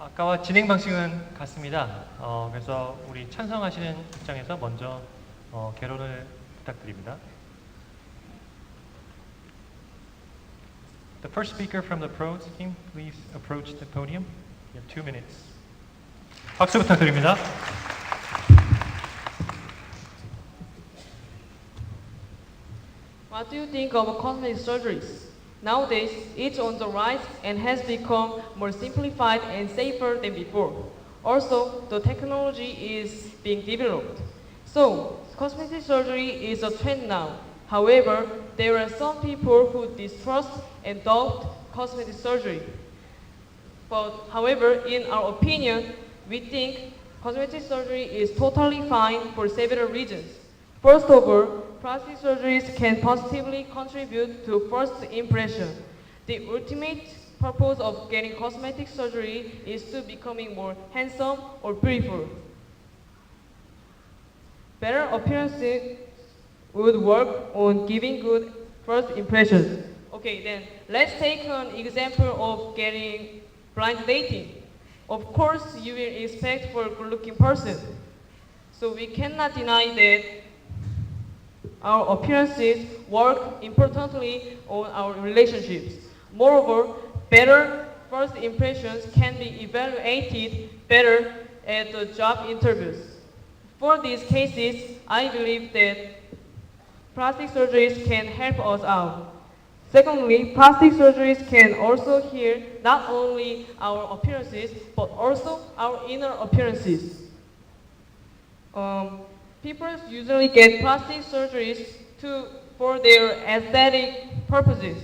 아까와 진행 방식은 같습니다. 그래서 우리 찬성하시는 입장에서 먼저 개론을 부탁드립니다. The first speaker from the pros team, please approach the podium. You have 2 minutes. 박수 부탁드립니다. What do you think of cosmetic surgeries? Nowadays, it's on the rise and has become more simplified and safer than before. Also, the technology is being developed. So, cosmetic surgery is a trend now. However, there are some people who distrust and doubt cosmetic surgery. But, however, in our opinion, we think cosmetic surgery is totally fine for several reasons. First of all, plastic surgeries can positively contribute to first impression. The ultimate purpose of getting cosmetic surgery is to becoming more handsome or beautiful. Better appearances would work on giving good first impressions. Okay, then let's take an example of getting blind dating. Of course, you will expect for a good-looking person. So we cannot deny that our appearances work importantly on our relationships. Moreover, better first impressions can be evaluated better at the job interviews. For these cases, I believe that plastic surgeries can help us out. Secondly, plastic surgeries can also heal not only our appearances, but also our inner appearances. People usually get plastic surgeries for their aesthetic purposes.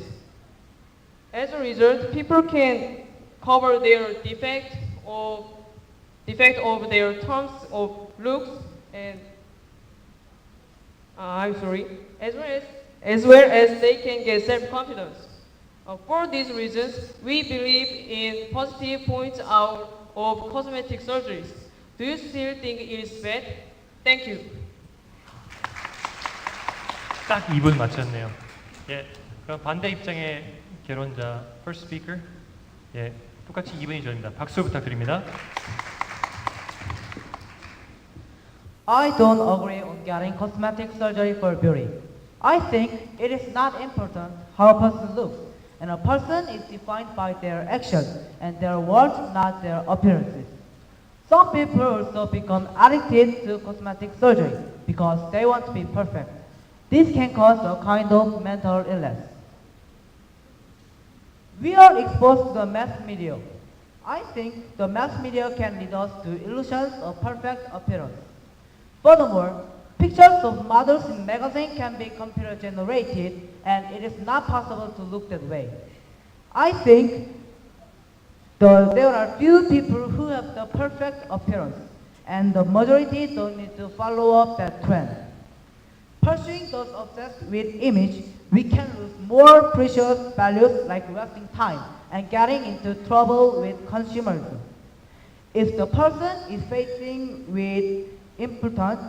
As a result, people can cover their defect of their terms of looks and as well as they can get self-confidence. For these reasons, we believe in positive points out of cosmetic surgeries. Do you still think it is bad? Thank you. 딱 2분 맞췄네요. 예, 그럼 반대 입장의 개론자, first speaker. 예, 똑같이 2분이 전입니다. 박수 부탁드립니다. I don't agree on getting cosmetic surgery for beauty. I think it is not important how a person looks, and a person is defined by their actions and their words, not their appearances. Some people also become addicted to cosmetic surgery because they want to be perfect. This can cause a kind of mental illness. We are exposed to the mass media. I think the mass media can lead us to illusions of perfect appearance. Furthermore, pictures of models in magazines can be computer generated, and it is not possible to look that way. I think there are few people who have the perfect appearance, and the majority don't need to follow up that trend. Pursuing those obsessed with image, we can lose more precious values like wasting time and getting into trouble with consumerism. If the person is facing with impotence,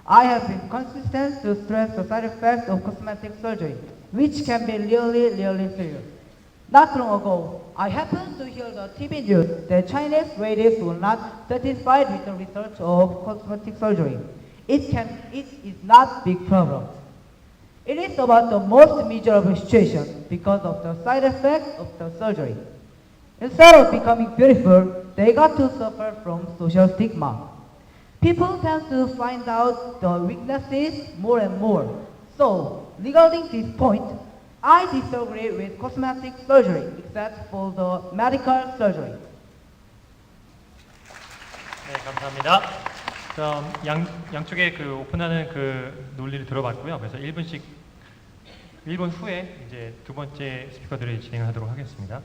I have been consistent to stress the side effects of cosmetic surgery, which can be really serious. Not long ago, I happened to hear the TV news that Chinese ladies were not satisfied with the research of cosmetic surgery. It is not big problem. It is about the most miserable situation because of the side effects of the surgery. Instead of becoming beautiful, they got to suffer from social stigma. People tend to find out the weaknesses more and more. So, regarding this point, I disagree with cosmetic surgery, except for the medical surgery. 네, 감사합니다. 그럼 양쪽에 그 오픈하는 그 논리를 들어봤고요. 그래서 1분 후에 이제 두 번째 스피커들을 진행을 하도록 하겠습니다.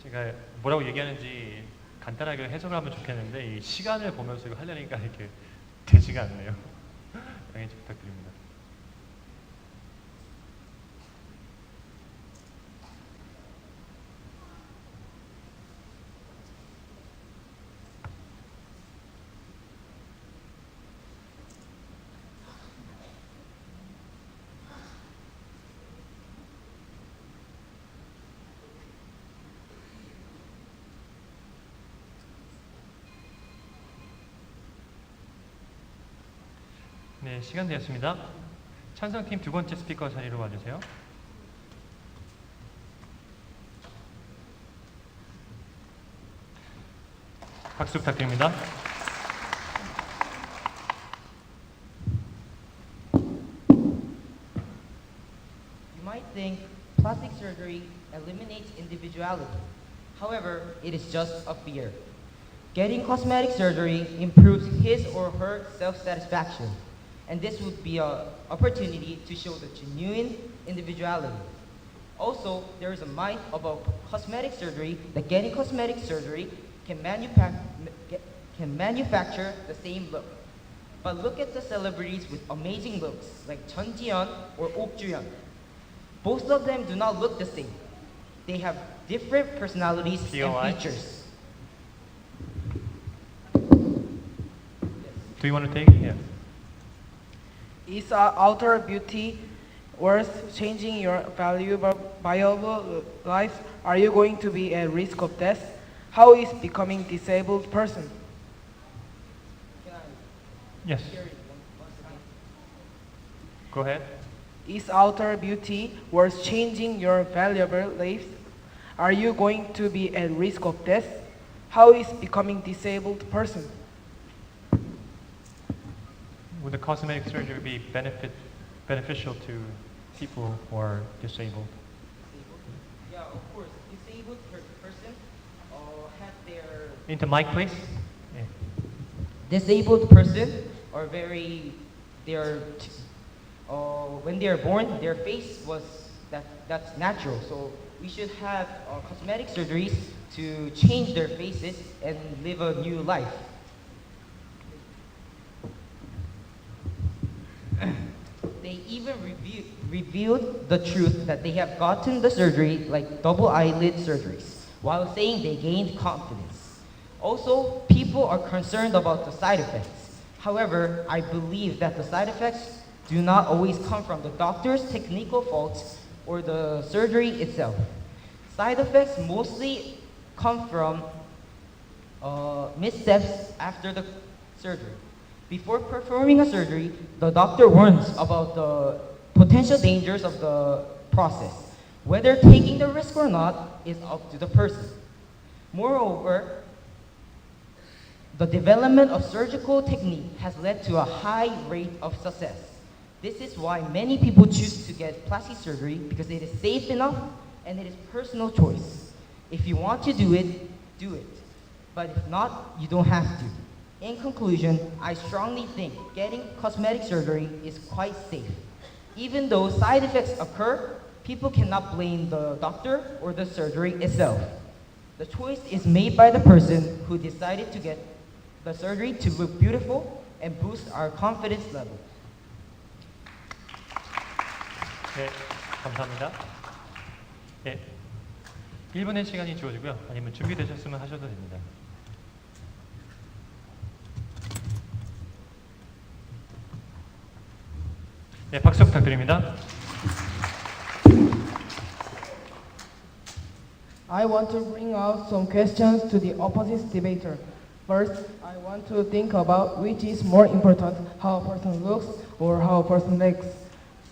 제가 뭐라고 얘기하는지 간단하게 해석을 하면 좋겠는데 이 시간을 보면서 이거 하려니까 이렇게 되지가 않네요. 양해 부탁드립니다. 네, 시간 되었습니다. 찬성팀 두 번째 스피커 자리로 와주세요. 박수 부탁드립니다. You might think plastic surgery eliminates individuality. However, it is just a fear. Getting cosmetic surgery improves his or her self-satisfaction, and this would be an opportunity to show the genuine individuality. Also, there is a myth about cosmetic surgery that getting cosmetic surgery can manufacture the same look. But look at the celebrities with amazing looks like Chun Ji-yeon or Ok Ju-yeon. Both of them do not look the same. They have different personalities POI. and features. Do you want to take it? Yeah. Is outer beauty worth changing your viable life? Are you going to be at risk of death? How is becoming disabled person? Can I Yes. hear it once again? Go ahead. Is outer beauty worth changing your valuable life? Are you going to be at risk of death? How is becoming disabled person? Would the cosmetic surgery be beneficial to people who are disabled? Yeah, of course. Disabled person have their Into mic, please. Yeah. disabled person are when they are born, their face was that's natural. So we should have cosmetic surgeries to change their faces and live a new life. They even revealed the truth that they have gotten the surgery like double eyelid surgeries while saying they gained confidence. Also, people are concerned about the side effects. However, I believe that the side effects do not always come from the doctor's technical faults or the surgery itself. Side effects mostly come from missteps after the surgery. Before performing a surgery, the doctor warns about the potential dangers of the process. Whether taking the risk or not is up to the person. Moreover, the development of surgical technique has led to a high rate of success. This is why many people choose to get plastic surgery because it is safe enough and it is personal choice. If you want to do it, do it. But if not, you don't have to. In conclusion, I strongly think getting cosmetic surgery is quite safe. Even though side effects occur, people cannot blame the doctor or the surgery itself. The choice is made by the person who decided to get the surgery to look beautiful and boost our confidence level. 네, 감사합니다. 네, 1분의 시간이 주어지고요. 아니면 준비되셨으면 하셔도 됩니다. 네, 박수 부탁드립니다. I want to bring out some questions to the opposite debater. First, I want to think about which is more important, how a person looks or how a person looks.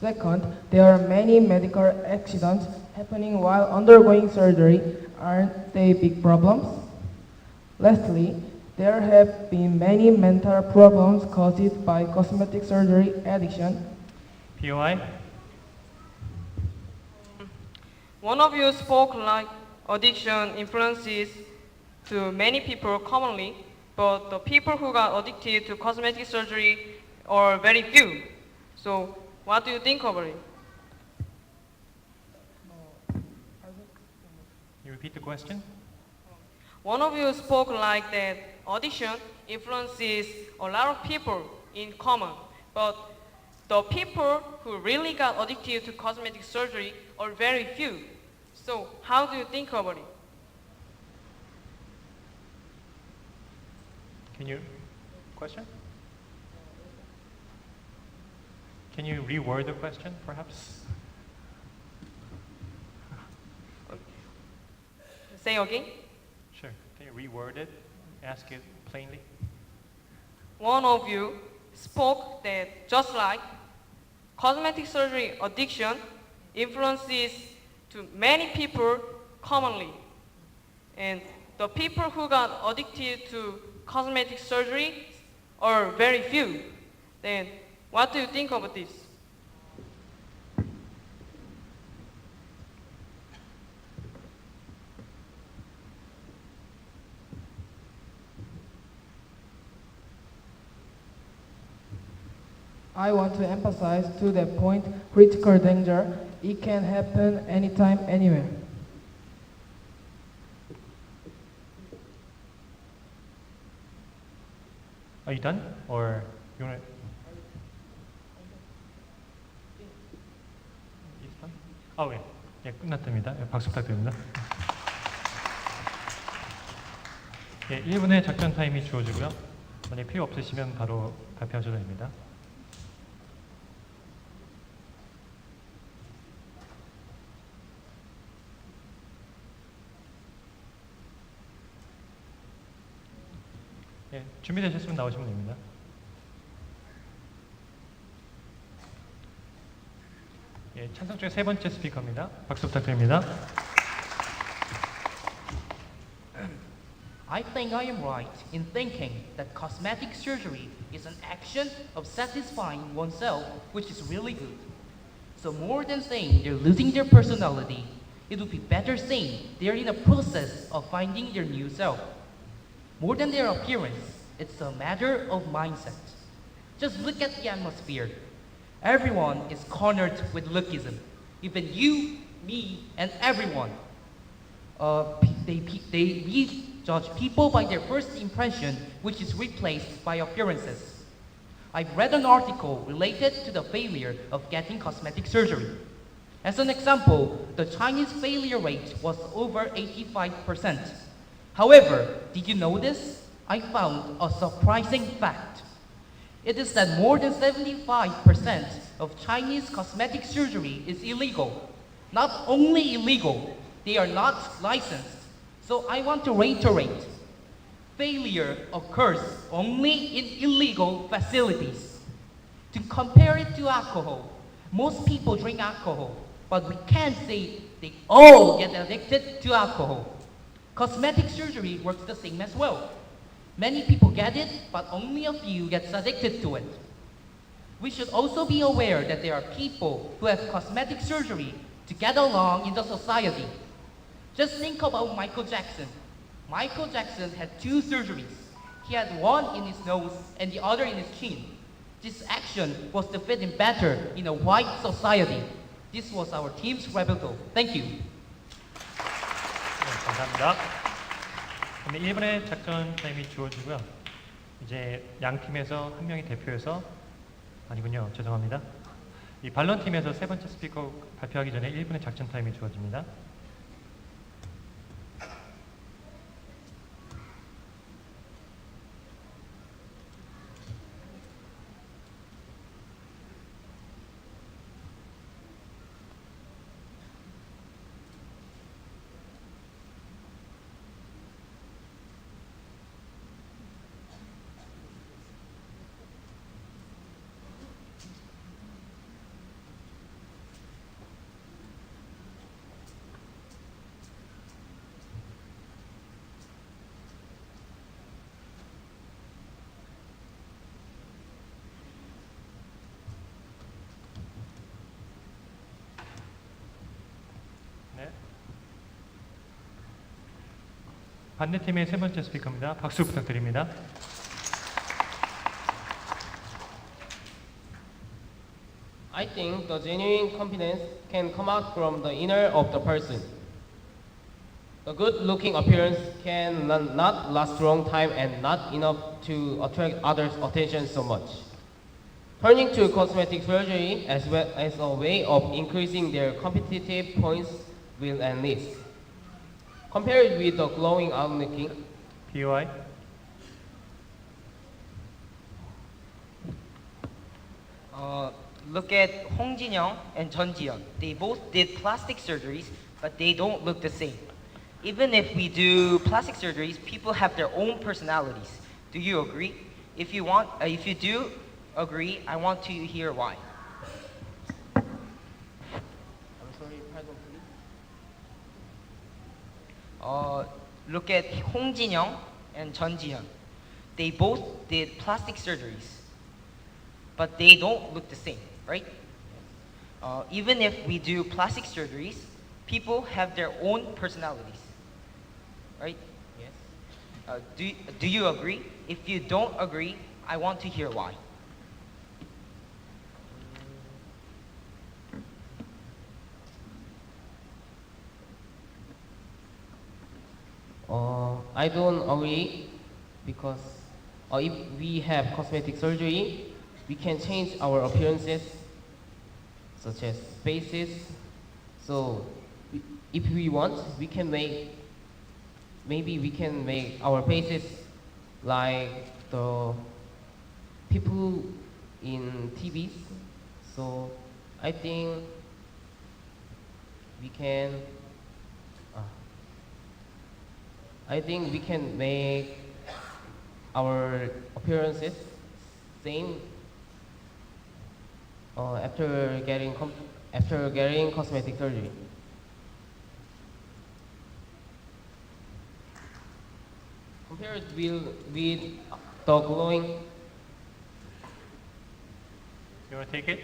Second, there are many medical accidents happening while undergoing surgery. Aren't they big problems? Lastly, there have been many mental problems caused by cosmetic surgery addiction. POI. One of you spoke like addiction influences to many people commonly, but the people who got addicted to cosmetic surgery are very few. So, what do you think about it? You repeat the question? One of you spoke like that addiction influences a lot of people in common, but the people who really got addicted to cosmetic surgery are very few. So, how do you think about it? Question? Can you reword the question, perhaps? Say again. Sure. Can you reword it? Ask it plainly. One of you spoke that just like cosmetic surgery addiction influences to many people commonly, and the people who got addicted to cosmetic surgery are very few. Then what do you think about this? I want to emphasize to that point critical danger. It can happen anytime, anywhere. Are you done? Or you want to? 예. 예, 끝났답니다. 예, 박수 부탁드립니다. 예, 1분의 작전 타임이 주어지고요. 만약 필요 없으시면 바로 발표하셔도 됩니다. 예, 준비되셨으면 나오시면 됩니다. 예, 찬성 중에 세 번째 스피커입니다. 박수 부탁드립니다. I think I am right in thinking that cosmetic surgery is an action of satisfying oneself, which is really good. So more than saying they're losing their personality, it would be better saying they're in a process of finding their new self. More than their appearance, it's a matter of mindset. Just look at the atmosphere. Everyone is cornered with lookism. Even you, me, and everyone. We judge people by their first impression, which is replaced by appearances. I've read an article related to the failure of getting cosmetic surgery. As an example, the Chinese failure rate was over 85%. However, did you know this? I found a surprising fact. It is that more than 75% of Chinese cosmetic surgery is illegal. Not only illegal, they are not licensed. So I want to reiterate, failure occurs only in illegal facilities. To compare it to alcohol, most people drink alcohol, but we can't say they all get addicted to alcohol. Cosmetic surgery works the same as well. Many people get it, but only a few gets addicted to it. We should also be aware that there are people who have cosmetic surgery to get along in the society. Just think about Michael Jackson. Michael Jackson had 2 surgeries. He had one in his nose and the other in his chin. This action was to fit him better in a white society. This was our team's rebuttal. Thank you. 네, 감사합니다. 그럼 1분의 작전 타임이 주어지고요. 이제 양 팀에서 한 명이 대표해서 아니군요. 죄송합니다. 이 반론 팀에서 세 번째 스피커 발표하기 전에 1분의 작전 타임이 주어집니다. 네. 반대팀의 세 번째 스피커입니다. 박수 부탁드립니다. I think the genuine confidence can come out from the inner of the person. The good-looking appearance can not last a long time and not enough to attract others' attention so much. Turning to cosmetic surgery as well as a way of increasing their competitive points will enlist. Compared with the glowing out-looking, POI. Look at Hong Jin-young and Chun Ji-yeon. They both did plastic surgeries, but they don't look the same. Even if we do plastic surgeries, people have their own personalities. Do you agree? If you do, agree, I want to hear why. I'm sorry, pardon, please. Look at Hong Jin-young and Chun Ji-hyun. They both did plastic surgeries, but they don't look the same, right? Even if we do plastic surgeries, people have their own personalities, right? Yes. Do you agree? If you don't agree, I want to hear why. I don't agree because if we have cosmetic surgery, we can change our appearances, such as faces. So, if we want, we can make our faces like the people in TVs. So, I think we can. I think we can make our appearances same after getting cosmetic surgery. Compared with the glowing. You want to take it?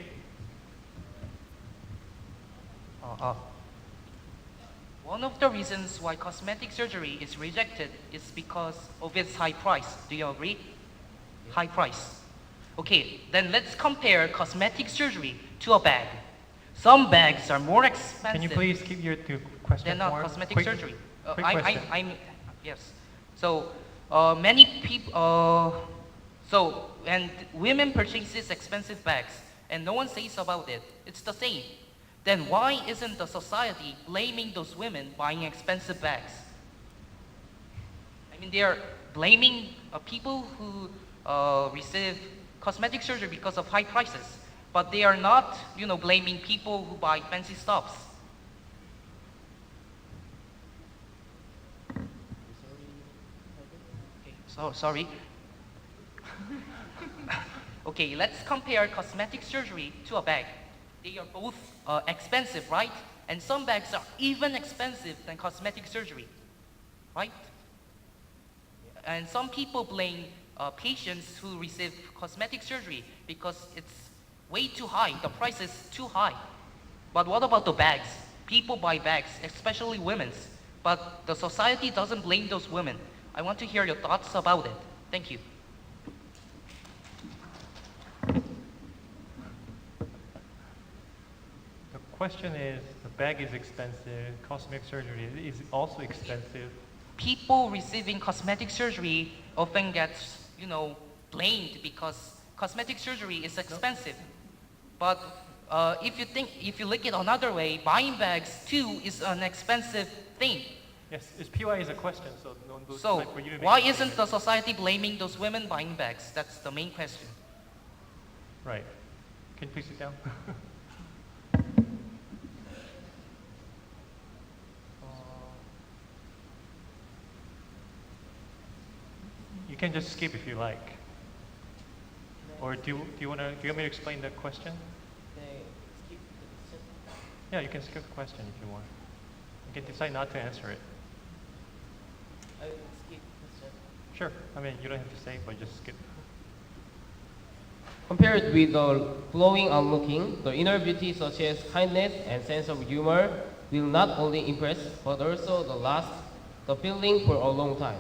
One of the reasons why cosmetic surgery is rejected is because of its high price. Do you agree? High price. Okay, then let's compare cosmetic surgery to a bag. Some bags are more expensive. Can you please keep your question They're not more cosmetic quick? surgery. Quick question. Yes. So many people. And women purchases expensive bags, and no one says about it. It's the same. Then why isn't the society blaming those women buying expensive bags? I mean, they are blaming people who receive cosmetic surgery because of high prices, but they are not, blaming people who buy fancy stuffs. Okay, so sorry. Okay, let's compare cosmetic surgery to a bag. They are both expensive, right? And some bags are even expensive than cosmetic surgery, right? And some people blame patients who receive cosmetic surgery because it's way too high, the price is too high. But what about the bags? People buy bags, especially women's, but the society doesn't blame those women. I want to hear your thoughts about it. Thank you. The question is, the bag is expensive, cosmetic surgery is also expensive. People receiving cosmetic surgery often gets, blamed because cosmetic surgery is expensive. But if you look at another way, buying bags too is an expensive thing. Yes, PY is a question, so So for you to why make- isn't the society blaming those women buying bags? That's the main question. Right. Can you please sit down? You can just skip if you like. Or do you want me to explain the question? Yeah, you can skip the question if you want. You can decide not to answer it. I will skip question. Sure. I mean, you don't have to say, but just skip. Compared with the glowing onlooking, the inner beauty such as kindness and sense of humor will not only impress but also last the feeling for a long time.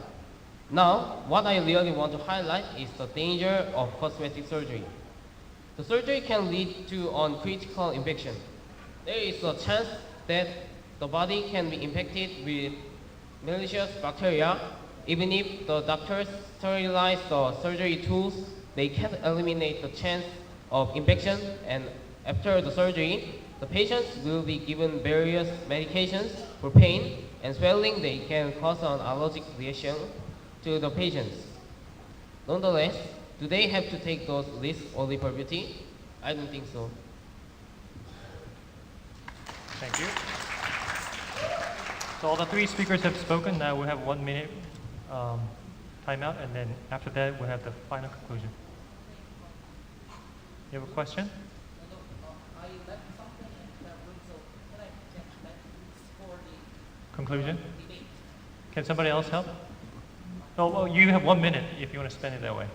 Now, what I really want to highlight is the danger of cosmetic surgery. The surgery can lead to uncritical infection. There is a chance that the body can be infected with malicious bacteria. Even if the doctors sterilize the surgery tools, they can't eliminate the chance of infection, and after the surgery, the patients will be given various medications for pain and swelling. They can cause an allergic reaction to the patients. Nonetheless, do they have to take those risks only for beauty? I don't think so. Thank you. So all the three speakers have spoken. Now we have 1 minute timeout, and then after that we have the final conclusion. You have a question? I left something in that room, so can I get that for the Conclusion? debate? Can somebody else help? Oh, well, you have 1 minute if you want to spend it that way.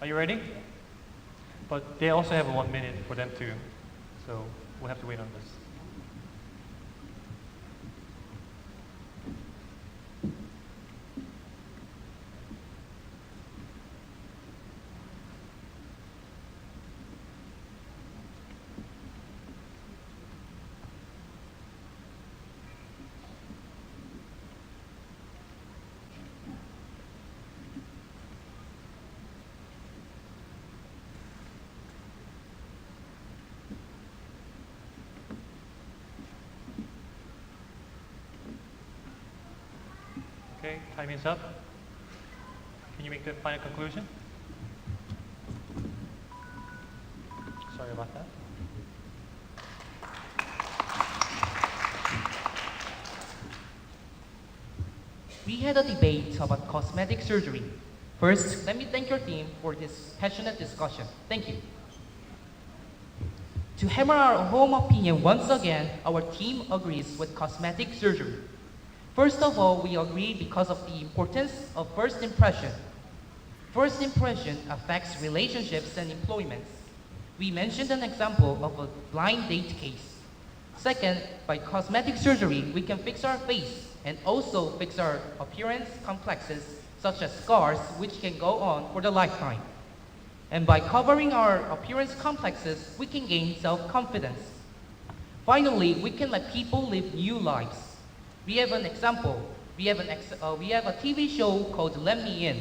Are you ready? But they also have 1 minute for them to, so we'll have to wait on this. Okay, time is up. Can you make the final conclusion? Sorry about that. We had a debate about cosmetic surgery. First, let me thank your team for this passionate discussion. Thank you. To hammer our home opinion once again, our team agrees with cosmetic surgery. First of all, we agree because of the importance of first impression. First impression affects relationships and employments. We mentioned an example of a blind date case. Second, by cosmetic surgery, we can fix our face and also fix our appearance complexes such as scars which can go on for the lifetime. And by covering our appearance complexes, we can gain self-confidence. Finally, we can let people live new lives. We have an example. We have a TV show called Let Me In.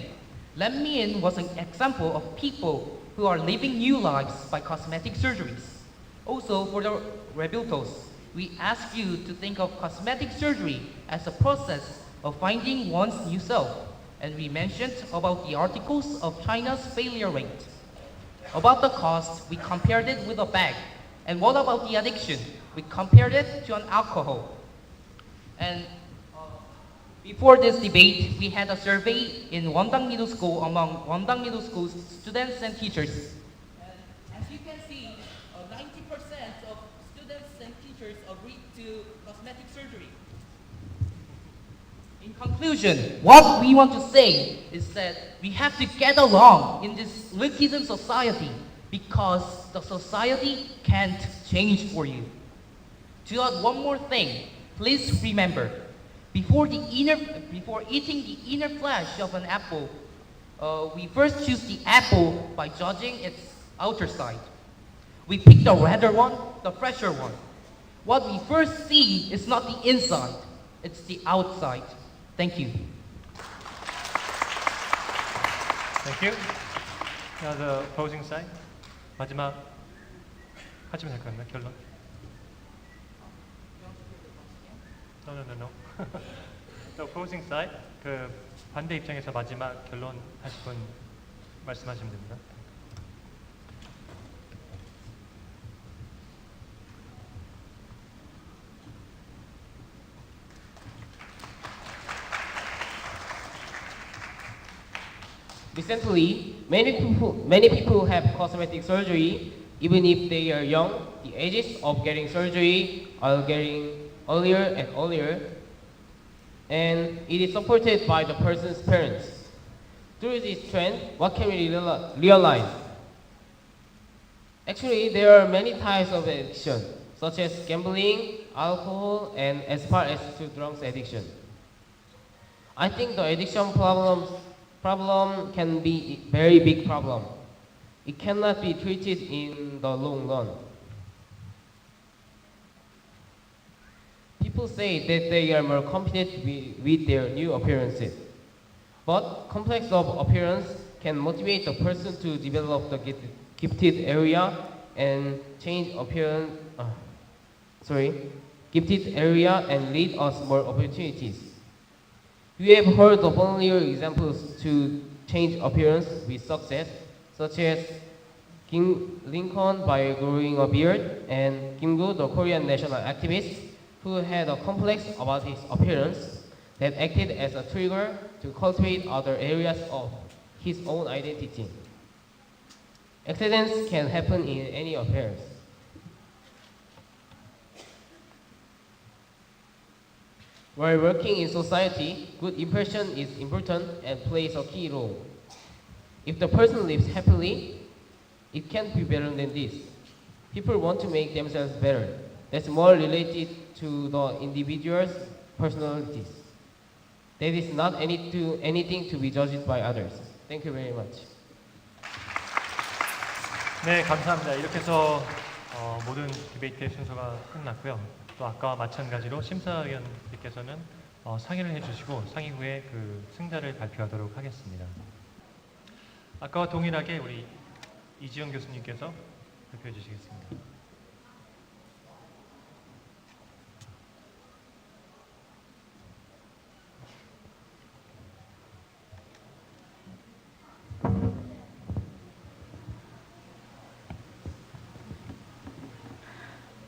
Let Me In was an example of people who are living new lives by cosmetic surgeries. Also, for the rebuttals, we ask you to think of cosmetic surgery as a process of finding one's new self. And we mentioned about the articles of China's failure rate. About the cost, we compared it with a bag. And what about the addiction? We compared it to an alcohol. And before this debate, we had a survey in Wondang Middle School among Wondang Middle School's students and teachers. And as you can see, 90% of students and teachers agreed to cosmetic surgery. In conclusion, what we want to say is that we have to get along in this elitism society because the society can't change for you. To add one more thing, please remember, before eating the inner flesh of an apple, we first choose the apple by judging its outer side. We pick the redder one, the fresher one. What we first see is not the inside, it's the outside. Thank you. Thank you. Now the opposing side. 마지막 하시면 될 것 같나요? 결론? No. The opposing side. 그 반대 입장에서 마지막 결론 하실 분 말씀하시면 됩니다. Recently, many people have cosmetic surgery, even if they are young. The ages of getting surgery are getting earlier and earlier, and it is supported by the person's parents. Through this trend, what can we realize? Actually, there are many types of addiction, such as gambling, alcohol, and as far as to drugs addiction. I think the addiction problem can be a very big problem. It cannot be treated in the long run. People say that they are more confident with their new appearances. But complex of appearance can motivate the person to develop the gifted area and change appearance. Gifted area and lead us more opportunities. We have heard of familiar examples to change appearance with success, such as Kim Lincoln by growing a beard, and Kim-gu, the Korean national activist, who had a complex about his appearance that acted as a trigger to cultivate other areas of his own identity. Accidents can happen in any appearance. While working in society, good impression is important and plays a key role. If the person lives happily, it can't be better than this. People want to make themselves better. That's more related to the individual's personalities. That is not anything to be judged by others. Thank you very much. 네, 감사합니다. 이렇게 해서 모든 디베이트의 순서가 끝났고요. 또 아까와 마찬가지로 심사위원님께서는 상의를 해주시고 상의 후에 그 승자를 발표하도록 하겠습니다. 아까와 동일하게 우리 이지영 교수님께서 발표해 주시겠습니다.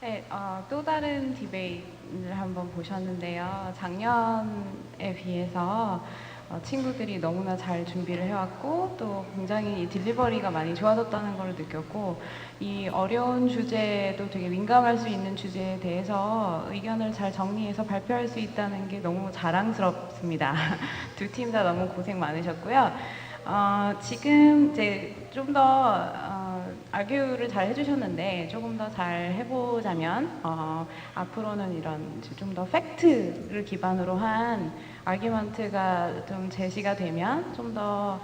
네, 또 다른 디베이트를 한번 보셨는데요. 작년에 비해서 친구들이 너무나 잘 준비를 해왔고 또 굉장히 딜리버리가 많이 좋아졌다는 걸 느꼈고 이 어려운 주제도 되게 민감할 수 있는 주제에 대해서 의견을 잘 정리해서 발표할 수 있다는 게 너무 자랑스럽습니다. 두 팀 다 너무 고생 많으셨고요. 지금 이제 좀 더 아규를 잘 해주셨는데 조금 더 잘 해보자면 앞으로는 이런 좀 더 팩트를 기반으로 한 아규먼트가 좀 제시가 되면 좀 더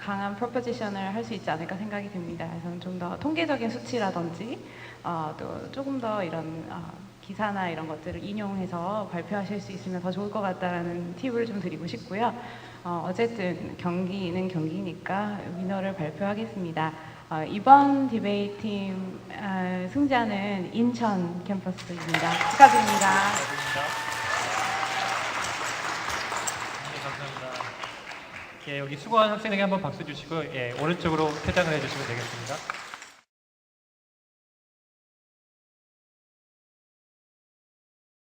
강한 프로포지션을 할 수 있지 않을까 생각이 듭니다. 그래서 좀 더 통계적인 수치라든지 또 조금 더 이런 기사나 이런 것들을 인용해서 발표하실 수 있으면 더 좋을 것 같다라는 팁을 좀 드리고 싶고요. 어쨌든 경기는 경기니까 위너를 발표하겠습니다. 이번 디베이트 팀 승자는 인천 캠퍼스입니다. 축하드립니다. 네, 감사합니다. 예, 여기 수고한 학생에게 한번 박수 주시고 예, 오른쪽으로 퇴장을 해주시면 되겠습니다.